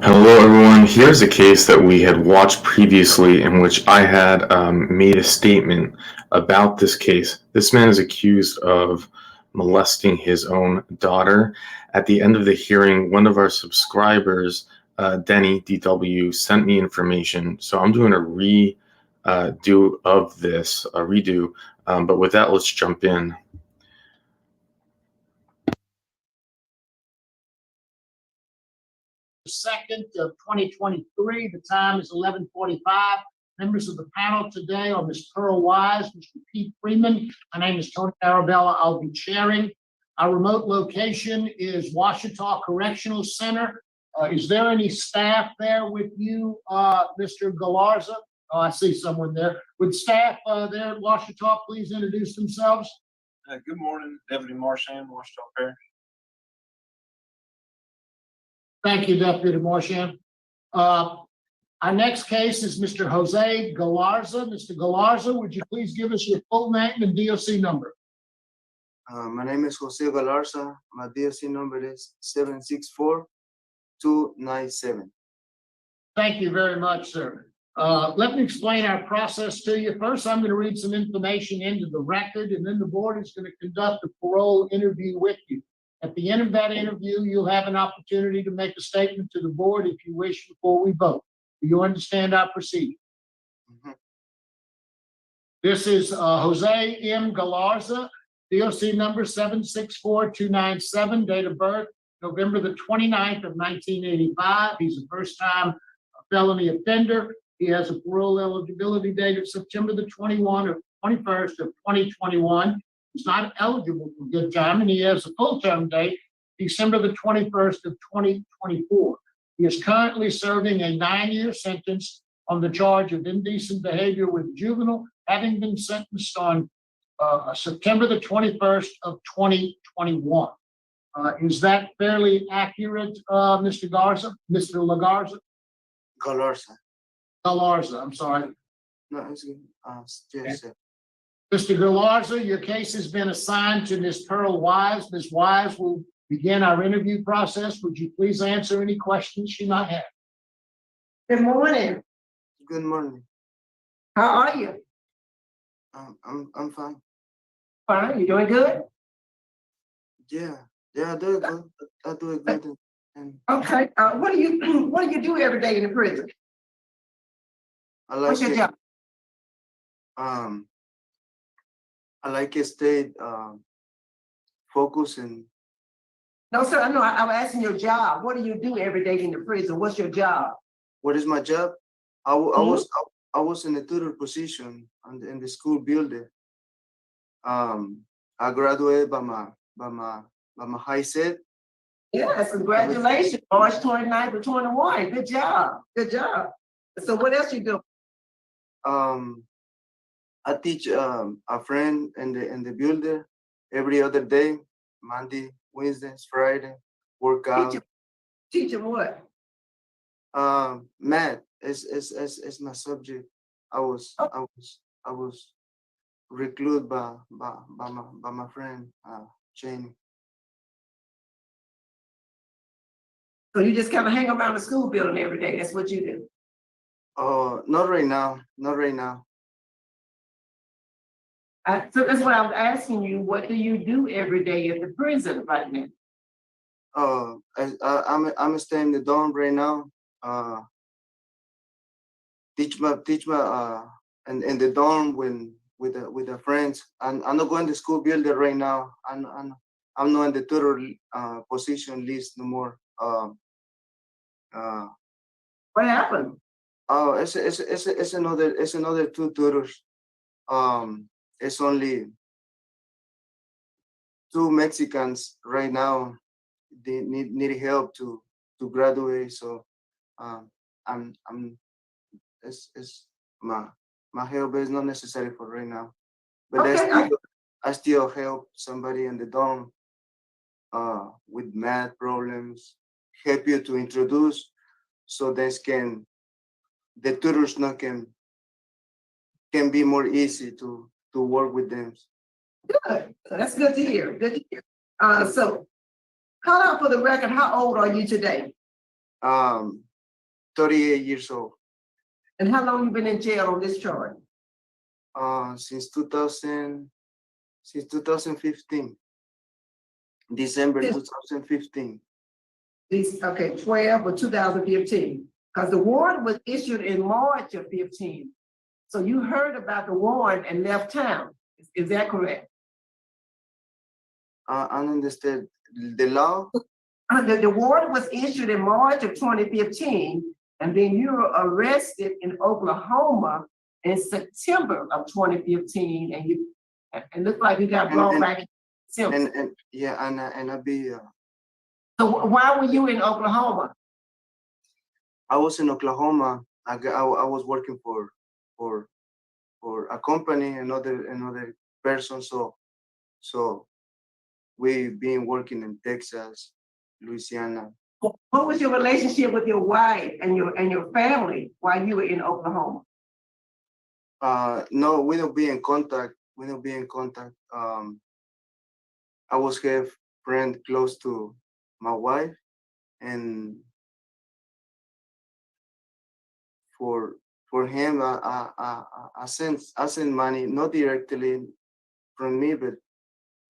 Hello, everyone. Here's a case that we had watched previously in which I had made a statement about this case. This man is accused of molesting his own daughter. At the end of the hearing, one of our subscribers, Denny DW, sent me information. So I'm doing a redo of this, a redo. But with that, let's jump in. Second of 2023. The time is 11:45. Members of the panel today are Ms. Pearl Wise, Mr. Pete Freeman. My name is Tony Arabella. I'll be chairing. Our remote location is Washita Correctional Center. Is there any staff there with you, Mr. Galarza? Oh, I see someone there. Would staff there at Washita please introduce themselves? Good morning, Deputy Marchand, Washita Parish. Thank you, Deputy Marchand. Our next case is Mr. Jose Galarza. Mr. Galarza, would you please give us your full name and DOC number? My name is Jose Galarza. My DOC number is 764297. Thank you very much, sir. Let me explain our process to you. First, I'm going to read some information into the record, and then the board is going to conduct a parole interview with you. At the end of that interview, you'll have an opportunity to make a statement to the board if you wish before we vote. Do you understand our procedure? Mm-hmm. This is Jose M. Galarza, DOC number 764297, date of birth, November the 29th of 1985. He's a first-time felony offender. He has a parole eligibility date of September the 21st of 2021. He's not eligible for good time, and he has a full-term date, December the 21st of 2024. He is currently serving a 9-year sentence on the charge of indecent behavior with juvenile, having been sentenced on September the 21st of 2021. Is that fairly accurate, Mr. Garza? Mr. Lagarza? Galarza, I'm sorry. No, it's good. Yes, sir. Mr. Galarza, your case has been assigned to Ms. Pearl Wise. Ms. Wise will begin our interview process. Would you please answer any questions she might have? Good morning. Good morning. How are you? I'm fine. Fine. You doing good? Yeah, I do it good. I do it good. And Okay. What do you do every day in the prison? I like What's your it. job? I like to stay focused and No, sir. I know. I'm asking your job. What do you do every day in the prison? What's your job? what is my job? I was in a tutor position in the school building. I graduated by my high set. Yes. Congratulations. March 29th of 21. Good job. Good job. So what else you do? I teach a friend in the builder every other day, Monday, Wednesdays, Friday, workout. Teach them what? Math is my subject. I was recruited by my friend Jane. So you just kind of hang around the school building every day. That's what you do. Not right now. Not right now. So that's why I'm asking you. What do you do every day at the prison right now? I'm staying in the dorm right now. Teach my in the dorm with the friends. I'm not going to school builder right now. I'm not in the tutor position list no more. What happened? Oh, it's another 2 tutors. It's only 2 Mexicans right now. They need help to graduate. So it's my help is not necessary for right now. But Okay. I still help somebody in the dorm with math problems, help you to introduce so the tutors now can be more easy to work with them. Good. That's good to hear. Good to hear. So call out for the record. How old are you today? 38 years old. And how long you been in jail on this charge? Since 2015. December Yes. 2015. These, okay, 12 or 2015, because the warrant was issued in March of 15. So you heard about the warrant and left town. Is that correct? I understand the law. The warrant was issued in March of 2015, and then you were arrested in Oklahoma in September of 2015, and you, and looked like you got brought back in December. And yeah, and I be So why were you in Oklahoma? I was in Oklahoma. I was working for a company, another person. So we've been working in Texas, Louisiana. What was your relationship with your wife and your family while you were in Oklahoma? No, we don't be in contact. We don't be in contact. I was have friend close to my wife, and for him, I send money, not directly from me, but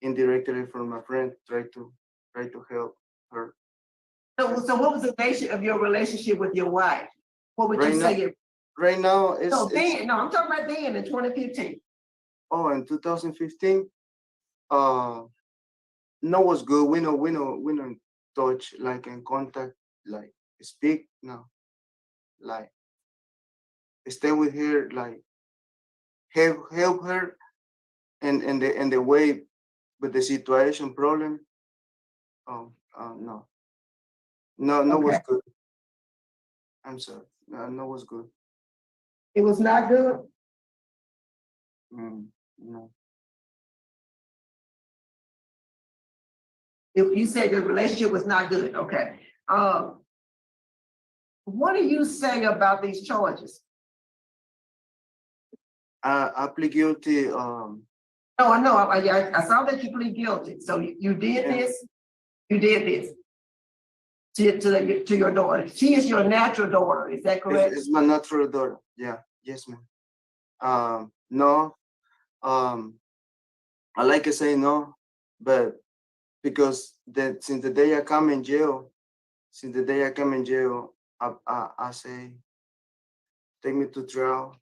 indirectly from my friend. Try to help her. So what was the nature of your relationship with your wife? What would Right you now- say? Right now, it's No, I'm talking about then in 2015. oh, in 2015. No, was good. We know touch, like in contact, like speak now, like stay with her, like help her in the way with the situation problem. No was Okay. good. I'm sorry. No was good. It was not good. No. If you said your relationship was not good, okay. What do you say about these charges? I plead guilty. No, I know. I saw that you plead guilty. So you did Yeah. this. You did this to your daughter. She is your natural daughter. Is that correct? It's my natural daughter. Yeah. Yes, ma'am. No. I like to say no, but because since the day I come in jail, I say, take me to trial.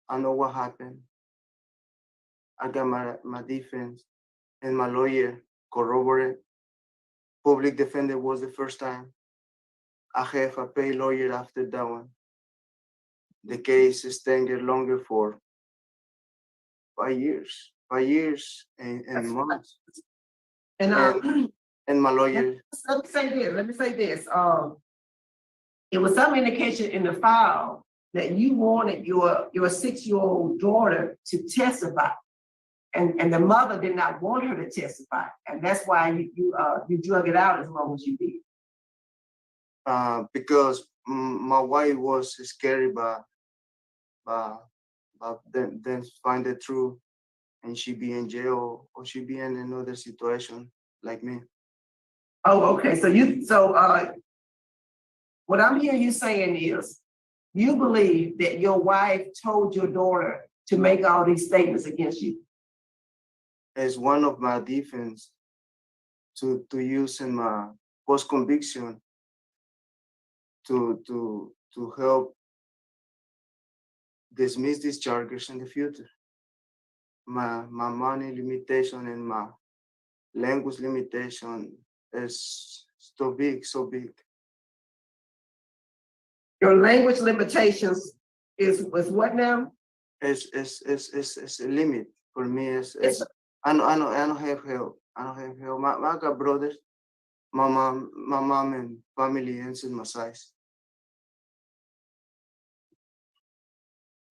I know what happened. I got my defense and my lawyer corroborate. Public defender was the first time. I have a paid lawyer after that one. The case is staying longer for 5 years. 5 years and months. And my lawyer. Let me say this. It was some indication in the file that you wanted your 6-year-old daughter to testify, and the mother did not want her to testify, and that's why you drug it out as long as you did. Because my wife was scared by then find the truth, and she be in jail or she be in another situation like me. Oh, okay. So what I'm hearing you saying is you believe that your wife told your daughter to make all these statements against you. As one of my defense to use in my post conviction to help dismiss these charges in the future. My money limitation and my language limitation is so big. Your language limitations was what now? It's a limit for me. I don't have help. I don't have help. I got brothers, my mom and family is in my size.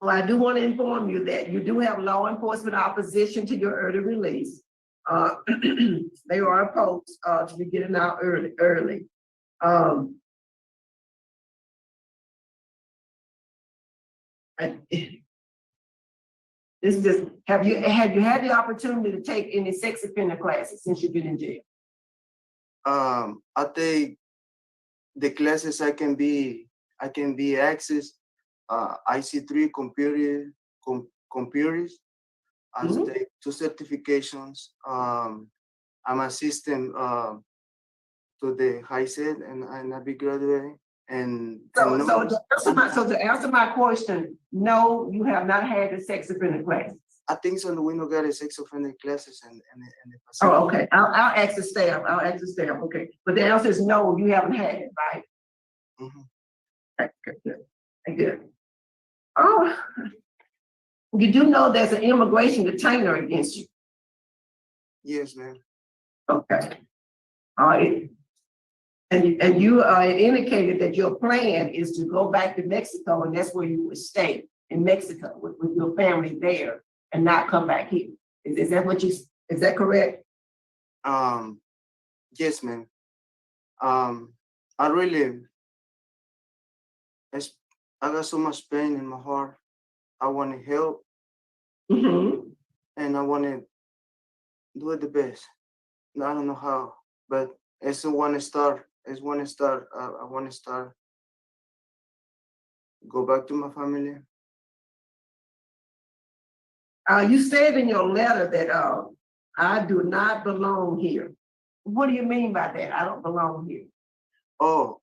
Well, I do want to inform you that you do have law enforcement opposition to your early release. They are opposed to you getting out early. This is just, have you had the opportunity to take any sex offender classes since you've been in jail? I take the classes I can be can be access IC3 computers as Mhm. the two certifications. I'm assistant to the high set and I be graduating. And So, no, so to answer my question, no, you have not had the sex offender classes. I think so. We don't got a sex offender classes and the Oh, facility. okay, I'll ask the staff, okay, but the answer is no, you haven't had it, right? Mhm. Okay, good. Oh, you do know there's an immigration detainer against you, Yes, ma'am. okay? All right. And you indicated that your plan is to go back to Mexico, and that's where you would stay, in Mexico with your family there and not come back here. Is that what is that correct? Yes, ma'am. I really, it's, I got so much pain in my heart. I want to help Mm-hmm. and I want to do it the best. I don't know how, but it's want to start. It's want to start. I want to start. Go back to my family. You said in your letter that I do not belong here. What do you mean by that? I don't belong here. Oh,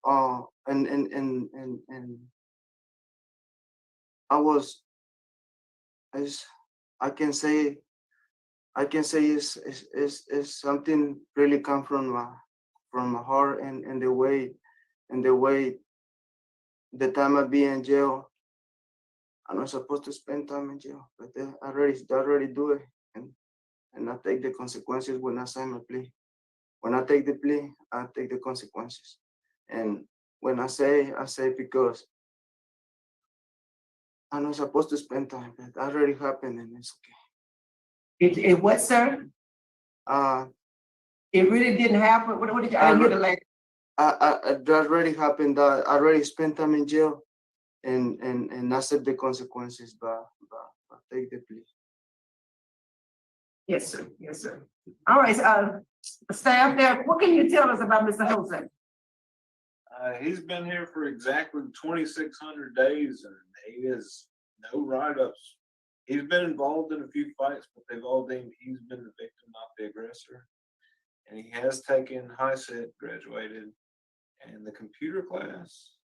and I was, as I can say, it's something really come from my heart and the way the time I be in jail. I'm not supposed to spend time in jail, but I already do it, and I take the consequences when I sign my plea. When I take the plea, I take the consequences. And when I say because I'm not supposed to spend time, but that already happened and it's okay. It what, sir? It really didn't happen. What did you? I didn't hear the last. That already happened. I already spent time in jail, and accept the consequences, but take the plea. Yes, sir. Yes, sir. All right, staff there, what can you tell us about Mr. Jose? He's been here for exactly 2,600 days and he has no write-ups. He's been involved in a few fights, but they've all deemed he's been the victim, not the aggressor. And he has taken high set, graduated, and the computer class.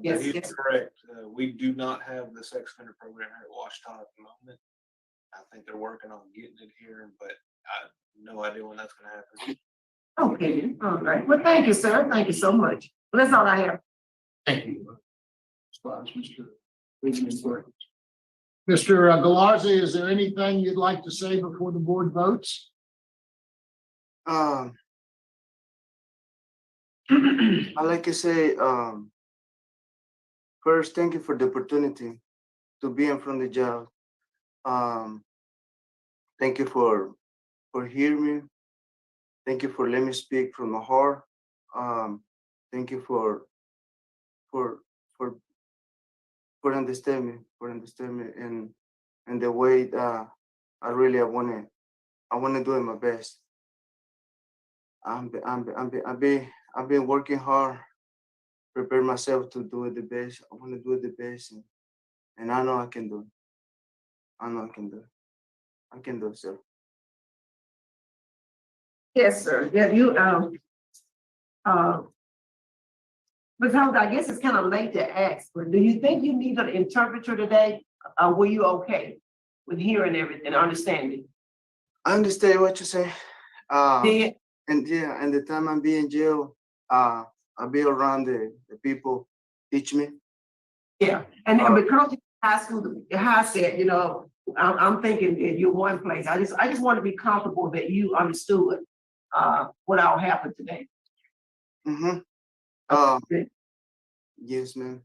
Yes, But he's yes. correct. We do not have the sex offender program here at Washita at the moment. I think they're working on getting it here, but I have no idea when that's going to happen. Okay, all right. Well, thank you, sir. Thank you so much. Well, that's all I have. Thank you. Mr. Galarza, is there anything you'd like to say before the board votes? I like to say, first, thank you for the opportunity to be in front of the job. Thank you for hearing me. Thank you for letting me speak from my heart. Thank you for understand me, and the way that I want to do it my best. I've been working hard, prepare myself to do it the best. I want to do it the best, and I know I can do it. I know I can do it. I can do it, sir. Yes, sir. Yeah, you, because I guess it's kind of late to ask, but do you think you need an interpreter today? Were you okay with hearing everything, understanding? I understand what you say. Yeah. And yeah, and the time I'm being in jail, I'll be around the people teach me. Yeah, and because you high school, high set, you know, I'm thinking that you're one place. I just want to be comfortable that you understood what all happened today. Mm-hmm. Good. Yes, ma'am.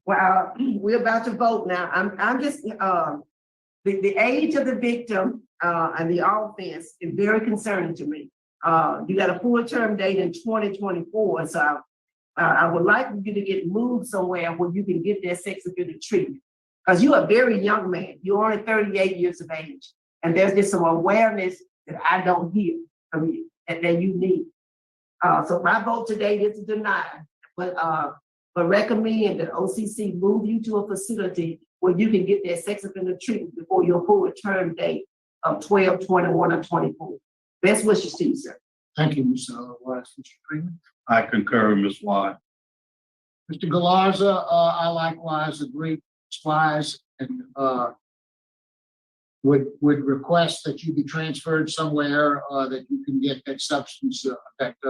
Well, we're about to vote now. I'm just the age of the victim and the offense is very concerning to me. You got a full term date in 2024, so I would like you to get moved somewhere where you can get that sex offender treatment. Because you're a very young man. You're only 38 years of age. And there's just some awareness that I don't hear from you and that you need. So my vote today is to deny. But but recommend that OCC move you to a facility where you can get that sex offender treatment before your full return date of 12, 21, or 24. Best wishes to you, sir. Thank you, Ms. Wise. Mr. Freeman? I concur with Ms. White. Mr. Galarza, I likewise agree, Ms. Wise, and would request that you be transferred somewhere that you can get that substance,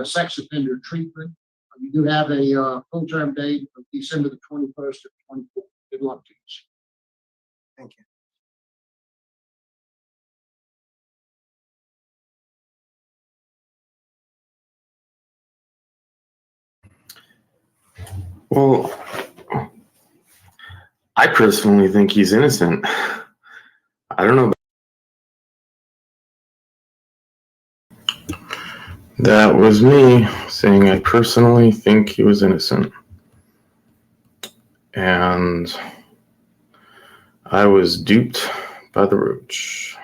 sex offender treatment. You do have a full-term date of December the 21st of 24. Good luck to you. Thank you. Well, I personally think he's innocent. I don't know. That was me saying I personally think he was innocent. And I was duped by the roach.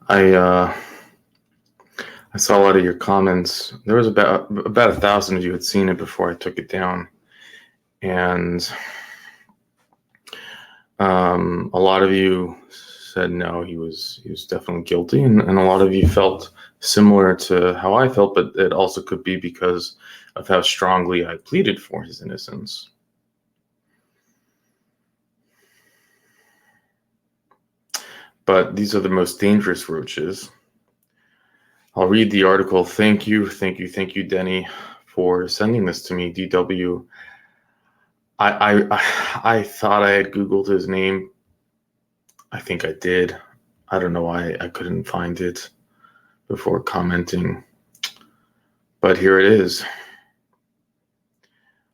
I saw a lot of your comments. There was about 1,000 of you had seen it before I took it down. And a lot of you said no, he was definitely guilty, and a lot of you felt similar to how I felt, but it also could be because of how strongly I pleaded for his innocence. But these are the most dangerous roaches. I'll read the article. Thank you, Denny, for sending this to me. DW. I thought I had Googled his name. I think I did. I don't know why I couldn't find it before commenting. But here it is.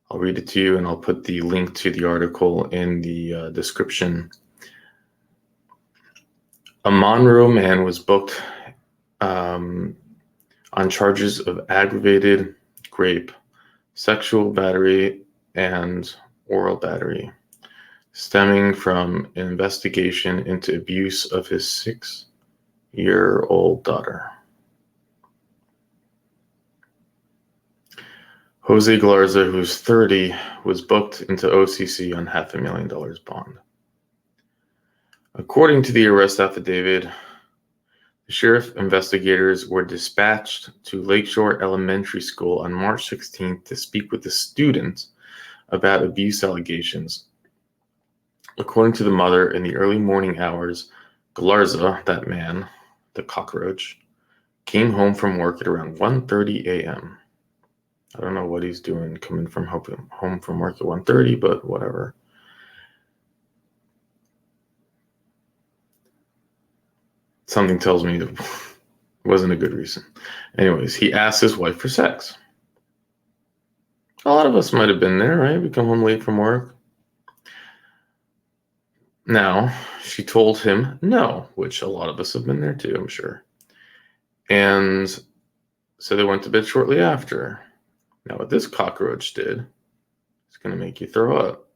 I'll read it to you, and I'll put the link to the article in the description. A Monroe man was booked on charges of aggravated rape, sexual battery, and oral battery, stemming from an investigation into abuse of his 6-year-old daughter. Jose Galarza, who's 30, was booked into OCC on $500,000 bond. According to the arrest affidavit, the sheriff investigators were dispatched to Lakeshore Elementary School on March 16th to speak with the students about abuse allegations. According to the mother, in the early morning hours, Galarza, that man, the cockroach, came home from work at around 1:30 a.m. I don't know what he's doing coming from home from work at 1:30, but whatever. Something tells me it wasn't a good reason. Anyways, he asked his wife for sex. A lot of us might have been there, right? We come home late from work. Now, she told him no, which a lot of us have been there too, I'm sure. And so they went to bed shortly after. Now, what this cockroach did is going to make you throw up.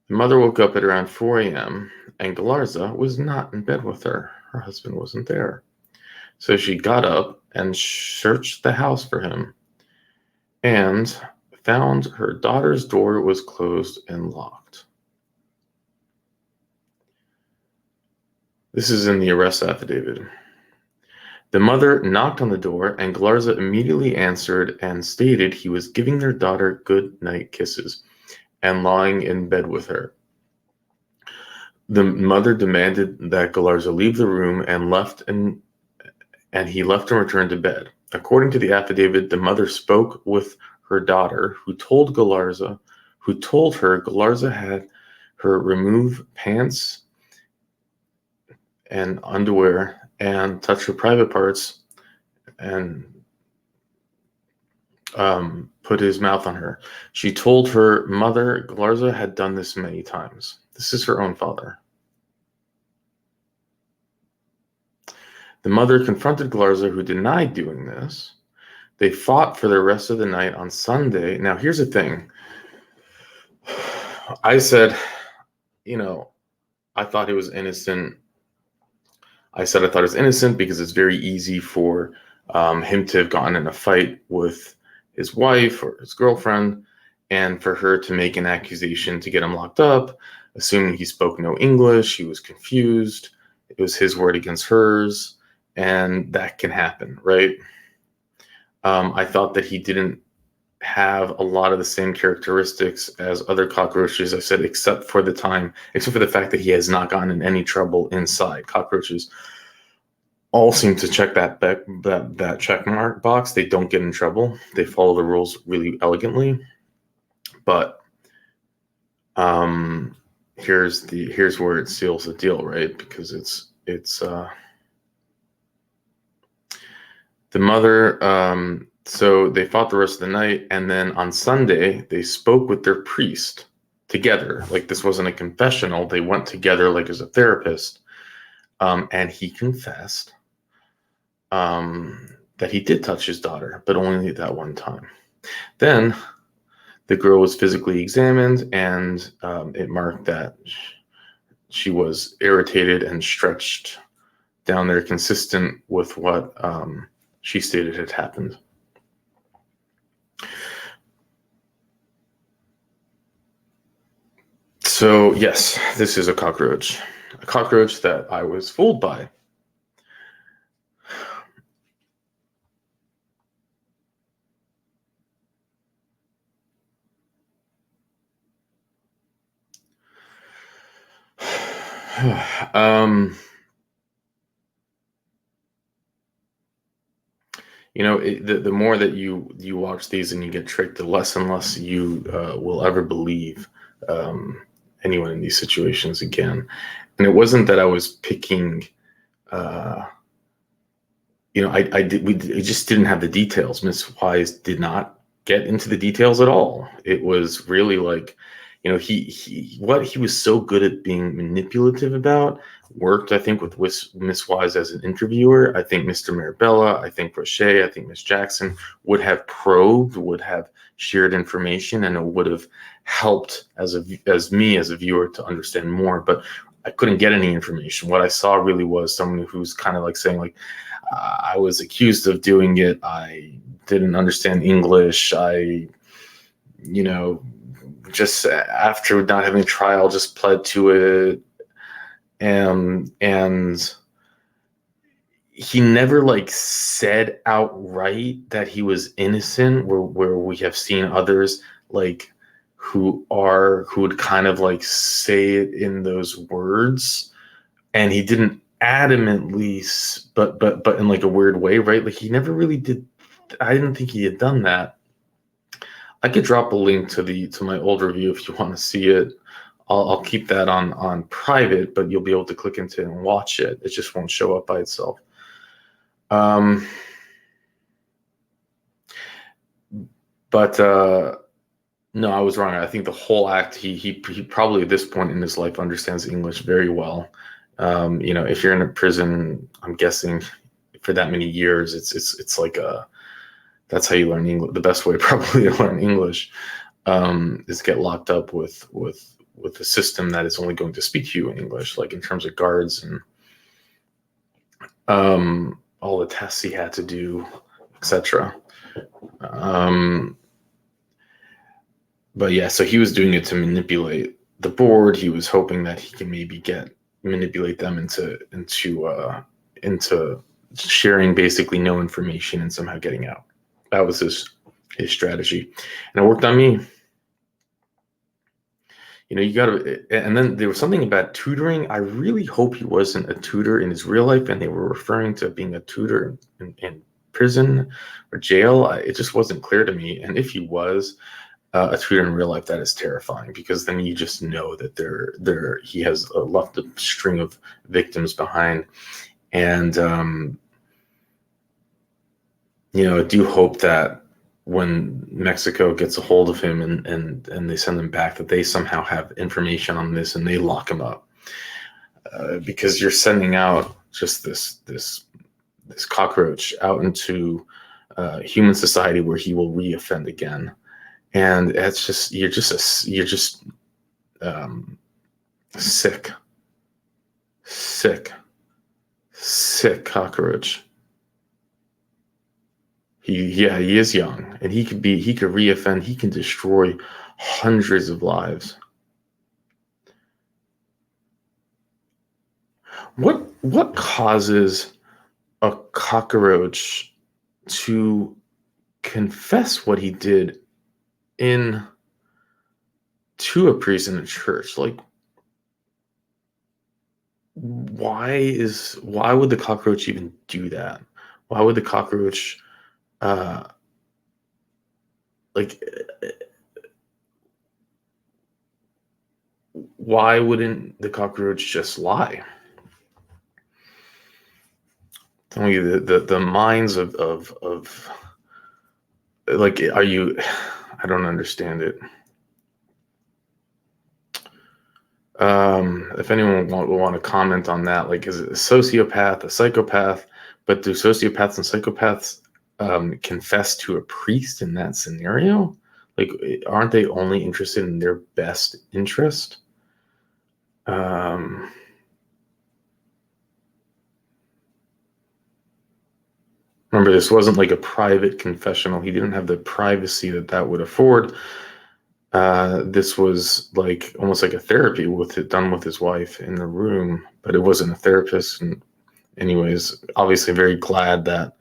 The mother woke up at around 4 a.m., and Galarza was not in bed with her. Her husband wasn't there. So she got up and searched the house for him and found her daughter's door was closed and locked. This is in the arrest affidavit. The mother knocked on the door, and Galarza immediately answered and stated he was giving their daughter good night kisses and lying in bed with her. The mother demanded that Galarza leave the room and he left and returned to bed. According to the affidavit, the mother spoke with her daughter, who told her Galarza had her remove pants and underwear and touch her private parts and put his mouth on her. She told her mother Galarza had done this many times. This is her own father. The mother confronted Galarza, who denied doing this. They fought for the rest of the night on Sunday. Now, here's the thing. I said, I thought he was innocent. I said I thought he was innocent because it's very easy for him to have gotten in a fight with his wife or his girlfriend, and for her to make an accusation to get him locked up, assuming he spoke no English, he was confused, it was his word against hers, and that can happen, right? I thought that he didn't have a lot of the same characteristics as other cockroaches, I said, except for the fact that he has not gotten in any trouble inside. Cockroaches all seem to check that check mark box. They don't get in trouble. They follow the rules really elegantly. But here's where it seals the deal, right? Because it's the mother. So they fought the rest of the night, and then on Sunday they spoke with their priest together. Like, this wasn't a confessional. They went together like as a therapist, and he confessed that he did touch his daughter, but only that one time. Then the girl was physically examined, and it marked that she was irritated and stretched down there, consistent with what she stated had happened. So yes, this is a cockroach that I was fooled by. The more that you watch these and you get tricked, the less and less you will ever believe anyone in these situations again. And it wasn't that I was picking. We just didn't have the details. Miss Wise did not get into the details at all. It was really like, what he was so good at being manipulative about worked, I think, with Miss Wise as an interviewer. I think Mr. Marabella, I think Roche, I think Miss Jackson would have probed, would have shared information, and it would have helped as me as a viewer to understand more. But I couldn't get any information. What I saw really was someone who's kind of like saying, like, I was accused of doing it. I didn't understand English. Just after not having a trial, just pled to it. And he never like said outright that he was innocent, where we have seen others like who would kind of like say it in those words, and he didn't adamantly, but in like a weird way, right? Like, he never really did. I didn't think he had done that. I could drop a link to my old review if you want to see it. I'll keep that on private, but you'll be able to click into it and watch it. It just won't show up by itself. No, I was wrong. I think the whole act, he probably at this point in his life understands English very well. If you're in a prison, I'm guessing for that many years, it's like that's how you learn English. The best way probably to learn English is get locked up with a system that is only going to speak to you in English, like in terms of guards and all the tests he had to do, etc. But yeah, so he was doing it to manipulate the board. He was hoping that he can maybe manipulate them into sharing basically no information and somehow getting out. That was his strategy, and it worked on me. You gotta, and then there was something about tutoring. I really hope he wasn't a tutor in his real life, and they were referring to being a tutor in prison or jail. It just wasn't clear to me. And if he was a tutor in real life, that is terrifying, because then you just know that he has left a string of victims behind. And I do hope that when Mexico gets a hold of him and they send him back, that they somehow have information on this and they lock him up, because you're sending out just this cockroach out into human society where he will reoffend again. And it's just you're just sick cockroach. He is young, and he could reoffend. He can destroy hundreds of lives. What causes a cockroach to confess what he did in to a priest in a church? Like, why would the cockroach even do that? Why would the cockroach like why wouldn't the cockroach just lie? Telling you the minds of like, are you, I don't understand it. If anyone will want to comment on that, like, is it a sociopath, a psychopath? But do sociopaths and psychopaths confess to a priest in that scenario? Like, aren't they only interested in their best interest? Remember, this wasn't like a private confessional. He didn't have the privacy that would afford. This was like almost like a therapy done with his wife in the room, but it wasn't a therapist. And anyways, obviously very glad that,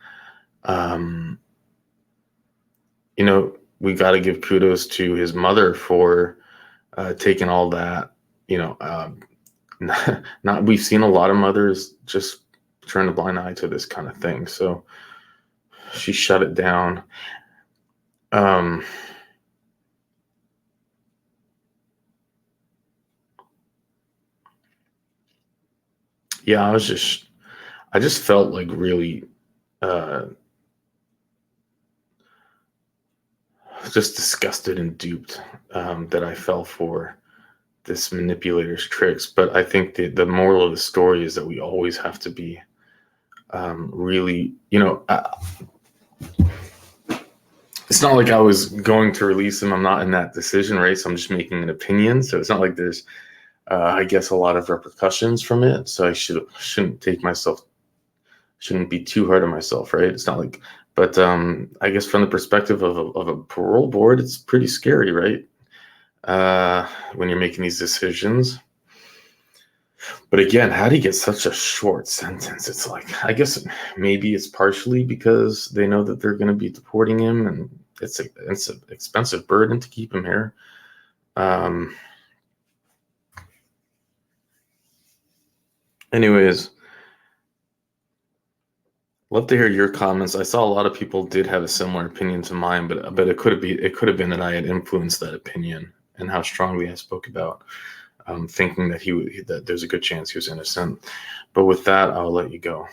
we got to give kudos to his mother for taking all that, we've seen a lot of mothers just turn a blind eye to this kind of thing. So she shut it down. Yeah, I just felt like really just disgusted and duped that I fell for this manipulator's tricks. But I think the moral of the story is that we always have to be really, it's not like I was going to release him. I'm not in that decision race. I'm just making an opinion. So it's not like there's, I guess, a lot of repercussions from it. So I shouldn't be too hard on myself, right? It's not like, but I guess from the perspective of a parole board, it's pretty scary, right? When you're making these decisions. But again, how do you get such a short sentence? It's like, I guess maybe it's partially because they know that they're going to be deporting him, and it's an expensive burden to keep him here. Anyways, love to hear your comments. I saw a lot of people did have a similar opinion to mine, but it could have been that I had influenced that opinion and how strongly I spoke about thinking that that there's a good chance he was innocent. But with that, I'll let you go.